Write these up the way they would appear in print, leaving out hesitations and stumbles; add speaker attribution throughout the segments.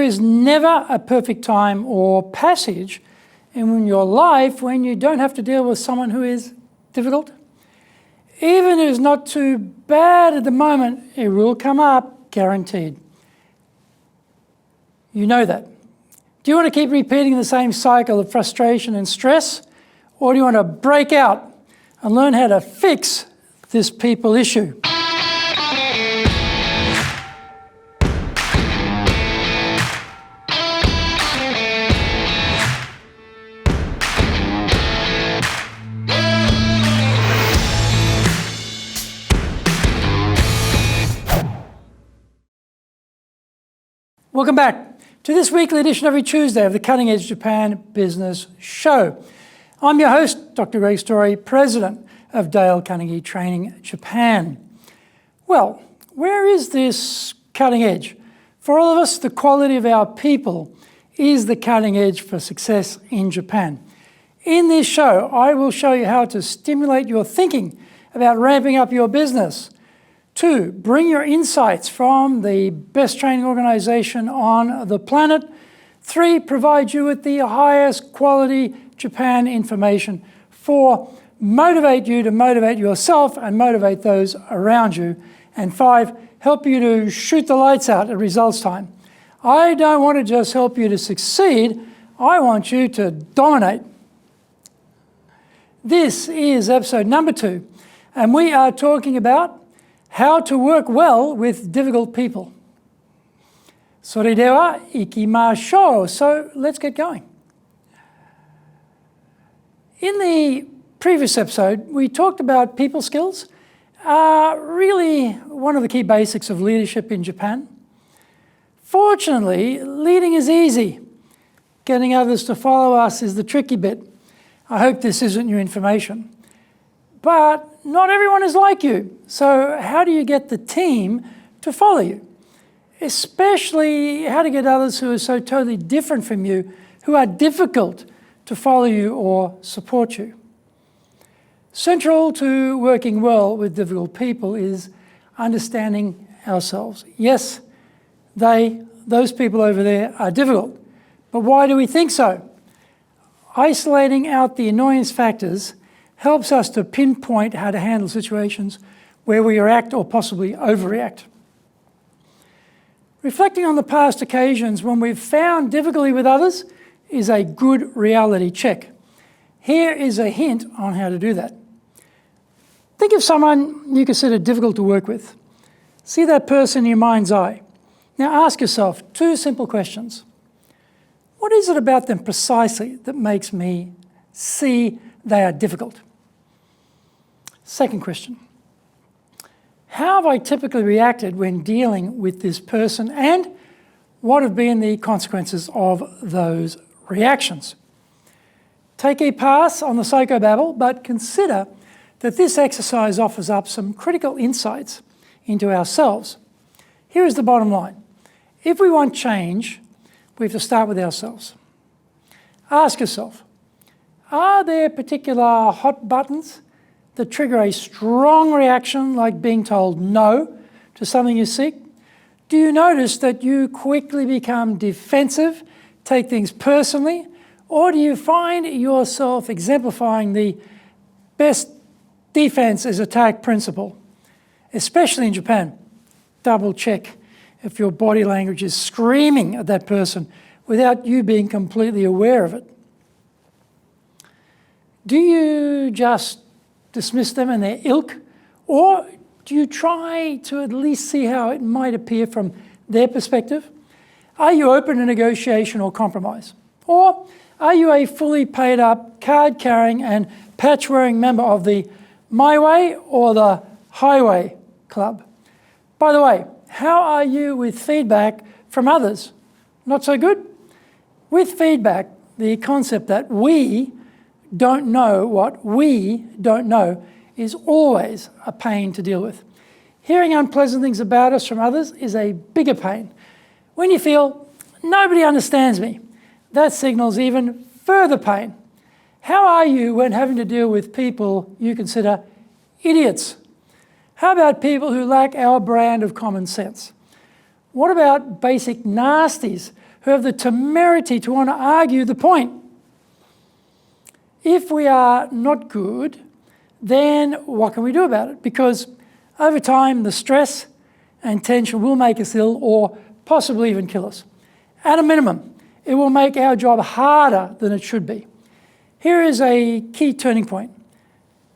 Speaker 1: is never a perfect time or passage in your life when you don't have to deal with someone who is difficult. Even if it's not too bad at the moment, it will come up, guaranteed. You know that. Do you want to keep repeating the same cycle of frustration and stress? Or do you want to break out and learn how to fix this people issue? Welcome back to this weekly edition every Tuesday of the Cutting Edge Japan Business Show. I'm your host, Dr. Greg Story, President of Dale Carnegie Training Japan. Well, where is this cutting edge? For all of us, the quality of our people is the cutting edge for success in Japan. In this show, I will show you how to stimulate your thinking about ramping up your business. 2, bring your insights from the best training organization on the planet. 3, provide you with the highest quality Japan information. 4, motivate you to motivate yourself and motivate those around you. And 5, help you to shoot the lights out at results time. I don't want to just help you to succeed, I want you to dominate. This is episode number 2, and we are talking about how to work well with difficult people. それでは行きましょう. So let's get going. In the previous episode, we talked about people skills, really one of the key basics of leadership in Japan. Fortunately, leading is easy. Getting others to follow us is the tricky bit. I hope this isn't new information. But not everyone is like you. So how do you get the team to follow you? Especially how to get others who are so totally different from you, who are difficult to follow you or support you. Central to working well with difficult people is understanding ourselves. Yes, those people over there are difficult. But why do we think so? Isolating out the annoyance factors helps us to pinpoint how to handle situations where we react or possibly overreact. Reflecting on the past occasions when we've found difficulty with others is a good reality check. Here is a hint on how to do that. Think of someone you consider difficult to work with. See that person in your mind's eye. Now ask yourself 2 simple questions. What is it about them precisely that makes me see they are difficult? Second question, how have I typically reacted when dealing with this person, and what have been the consequences of those reactions? Take a pass on the psychobabble, but consider that this exercise offers up some critical insights into ourselves. Here is the bottom line. If we want change, we have to start with ourselves. Ask yourself, are there particular hot buttons that trigger a strong reaction, like being told no to something you seek? Do you notice that you quickly become defensive, take things personally, or do you find yourself exemplifying the best defense is attack principle? Especially in Japan, double check if your body language is screaming at that person without you being completely aware of it. Do you just dismiss them and their ilk, or do you try to at least see how it might appear from their perspective? Are you open to negotiation or compromise? Or are you a fully paid up, card-carrying and patch-wearing member of the My Way or the Highway Club? By the way, how are you with feedback from others? Not so good? With feedback, the concept that we don't know what we don't know is always a pain to deal with. Hearing unpleasant things about us from others is a bigger pain. When you feel nobody understands me, that signals even further pain. How are you when having to deal with people you consider idiots? How about people who lack our brand of common sense? What about basic nasties who have the temerity to want to argue the point. If we are not good, then what can we do about it? Because over time, the stress and tension will make us ill or possibly even kill us. At a minimum, it will make our job harder than it should be. Here is a key turning point.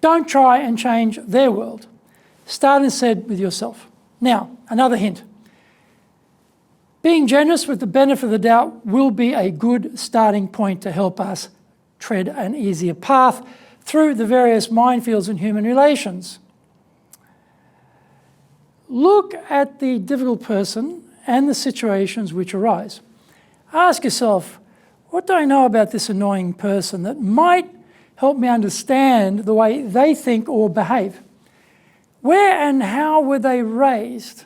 Speaker 1: Don't try and change their world. Start instead with yourself. Now, another hint. Being generous with the benefit of the doubt will be a good starting point to help us tread an easier path through the various minefields in human relations. Look at the difficult person and the situations which arise. Ask yourself, what do I know about this annoying person that might help me understand the way they think or behave? Where and how were they raised?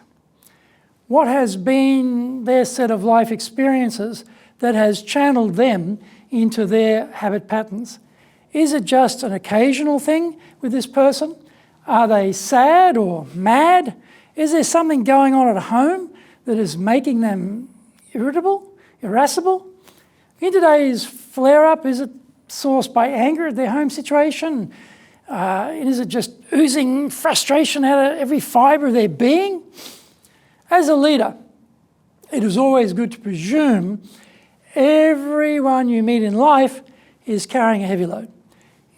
Speaker 1: What has been their set of life experiences that has channeled them into their habit patterns? Is it just an occasional thing with this person? Are they sad or mad? Is there something going on at home that is making them irritable, irascible? In today's flare-up, is it sourced by anger at their home situation? Is it just oozing frustration out of every fibre of their being? As a leader, it is always good to presume everyone you meet in life is carrying a heavy load.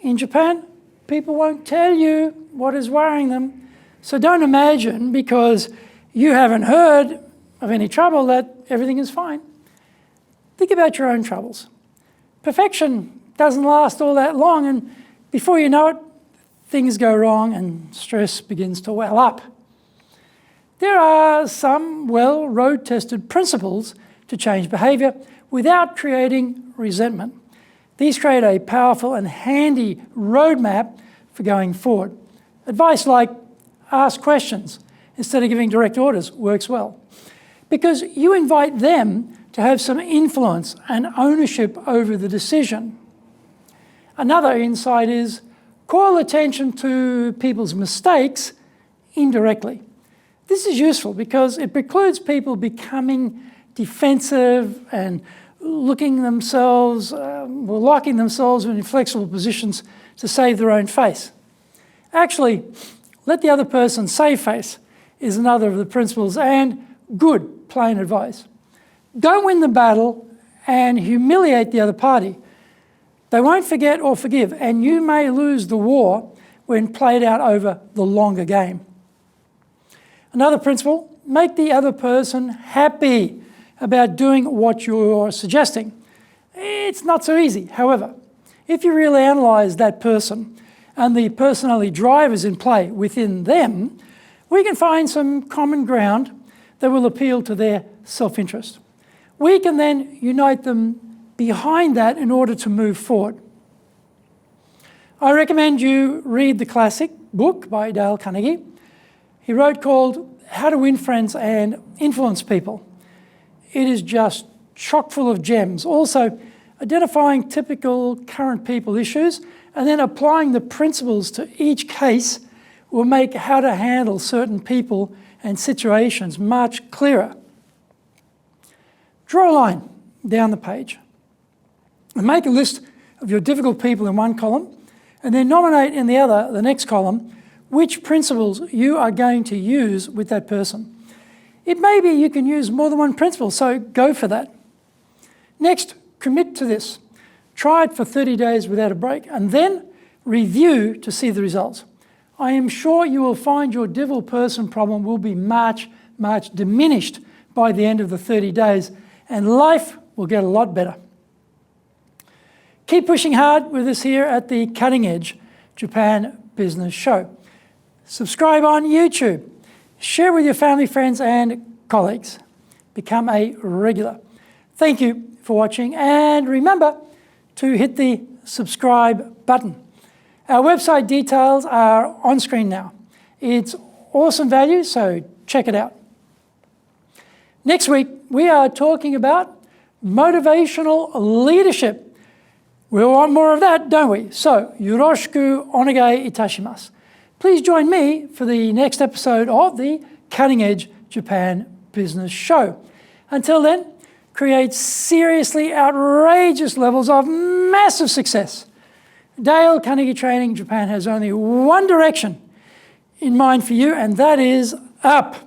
Speaker 1: In Japan, people won't tell you what is worrying them. So don't imagine because you haven't heard of any trouble that everything is fine. Think about your own troubles. Perfection doesn't last all that long, and before you know it, things go wrong and stress begins to well up. There are some road-tested principles to change behaviour without creating resentment. These create a powerful and handy roadmap for going forward. Advice like ask questions instead of giving direct orders works well, because you invite them to have some influence and ownership over the decision. Another insight is call attention to people's mistakes indirectly. This is useful because it precludes people becoming defensive and locking themselves in inflexible positions to save their own face. Actually, let the other person save face is another of the principles, and good plain advice. Don't win the battle and humiliate the other party. They won't forget or forgive, and you may lose the war when played out over the longer game. Another principle, make the other person happy about doing what you're suggesting. It's not so easy. However, if you really analyse that person and the personality drivers in play within them, we can find some common ground that will appeal to their self-interest. We can then unite them behind that in order to move forward. I recommend you read the classic book by Dale Carnegie. He wrote called How to Win Friends and Influence People. It is just chock full of gems. Also, identifying typical current people issues and then applying the principles to each case will make how to handle certain people and situations much clearer. Draw a line down the page and make a list of your difficult people in one column and then nominate in the next column, which principles you are going to use with that person. It may be you can use more than one principle, so go for that. Next, commit to this. Try it for 30 days without a break, and then review to see the results. I am sure you will find your difficult person problem will be much, much diminished by the end of the 30 days, and life will get a lot better. Keep pushing hard with us here at the Cutting Edge Japan Business Show. Subscribe on YouTube. Share with your family, friends, and colleagues. Become a regular. Thank you for watching, and remember to hit the subscribe button. Our website details are on screen now. It's awesome value, so check it out. Next week, we are talking about motivational leadership. We want more of that, don't we? So, yoroshiku onegai itashimasu. Please join me for the next episode of the Cutting Edge Japan Business Show. Until then, create seriously outrageous levels of massive success. Dale Carnegie Training Japan has only one direction in mind for you, and that is up.